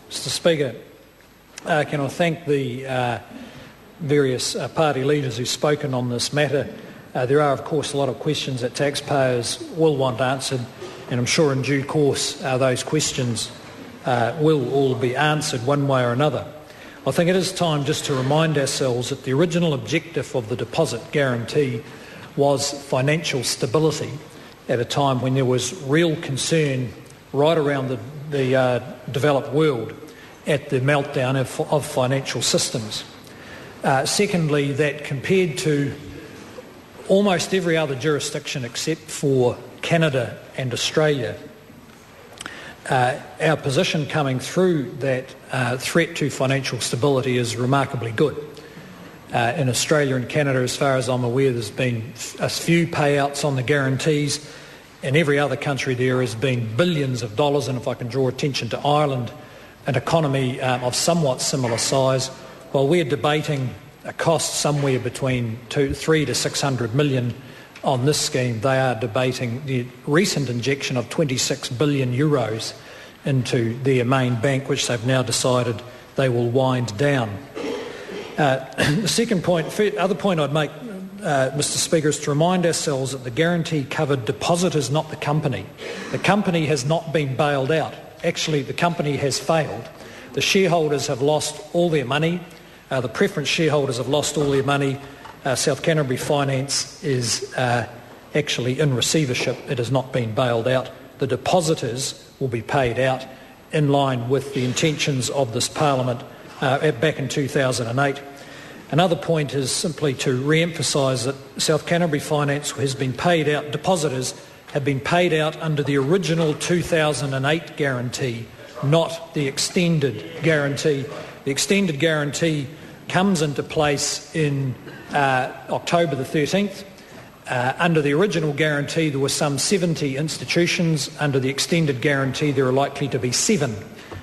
Mr Speaker, can I thank the various party leaders who've spoken on this matter. There are, of course, a lot of questions that taxpayers will want answered, and I'm sure in due course those questions will all be answered one way or another. I think it is time just to remind ourselves that the original objective of the deposit guarantee was financial stability at a time when there was real concern right around the developed world at the meltdown of financial systems. Secondly, that compared to almost every other jurisdiction except for Canada and Australia, our position coming through that threat to financial stability is remarkably good. In Australia and Canada, as far as I'm aware, there's been a few payouts on the guarantees. In every other country there has been billions of dollars, and if I can draw attention to Ireland, an economy of somewhat similar size, while we're debating a cost somewhere between 300 to 600 million on this scheme, they are debating the recent injection of 26 billion euros into their main bank, which they've now decided they will wind down. The second point, other point I'd make, Mr Speaker, is to remind ourselves that the guarantee covered depositors, not the company. The company has not been bailed out. Actually, the company has failed. The shareholders have lost all their money. The preference shareholders have lost all their money. South Canterbury Finance is actually in receivership. It has not been bailed out. The depositors will be paid out in line with the intentions of this Parliament back in 2008. Another point is simply to re-emphasise that South Canterbury Finance has been paid out, depositors have been paid out under the original 2008 guarantee, not the extended guarantee. The extended guarantee comes into place in October the 13th. Under the original guarantee there were some 70 institutions. Under the extended guarantee there are likely to be 7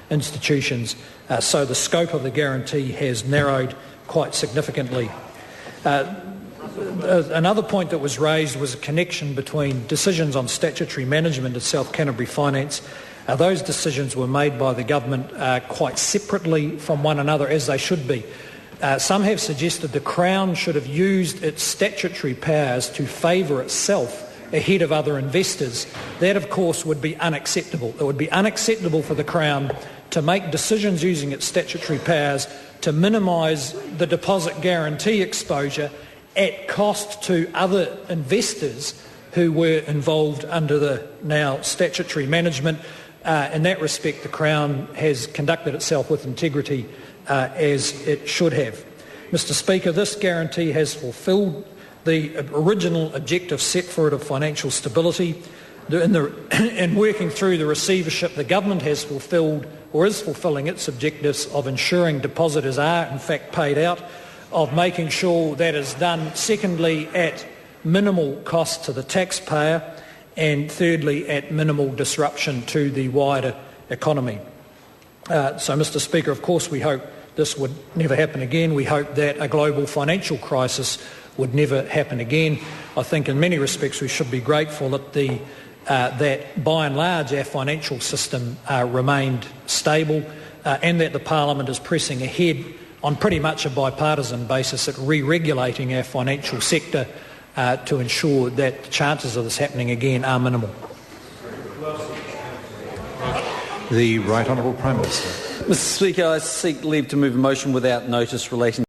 institutions. So the scope of the guarantee has narrowed quite significantly. Another point that was raised was a connection between decisions on statutory management at South Canterbury Finance. Those decisions were made by the government quite separately from one another, as they should be. Some have suggested the Crown should have used its statutory powers to favour itself ahead of other investors. That, of course, would be unacceptable. It would be unacceptable for the Crown to make decisions using its statutory powers to minimise the deposit guarantee exposure at cost to other investors who were involved under the now statutory management. In that respect, the Crown has conducted itself with integrity as it should have. Mr Speaker, this guarantee has fulfilled the original objective set for it of financial stability. In working through the receivership, the government has fulfilled or is fulfilling its objectives of ensuring depositors are in fact paid out, of making sure that is done, secondly, at minimal cost to the taxpayer, and thirdly, at minimal disruption to the wider economy. So, Mr Speaker, of course we hope this would never happen again. We hope that a global financial crisis would never happen again. I think in many respects we should be grateful that that by and large our financial system remained stable and that the Parliament is pressing ahead on pretty much a bipartisan basis at re-regulating our financial sector to ensure that the chances of this happening again are minimal. The Right Honourable Prime Minister. Mr Speaker, I seek leave to move a motion without notice relating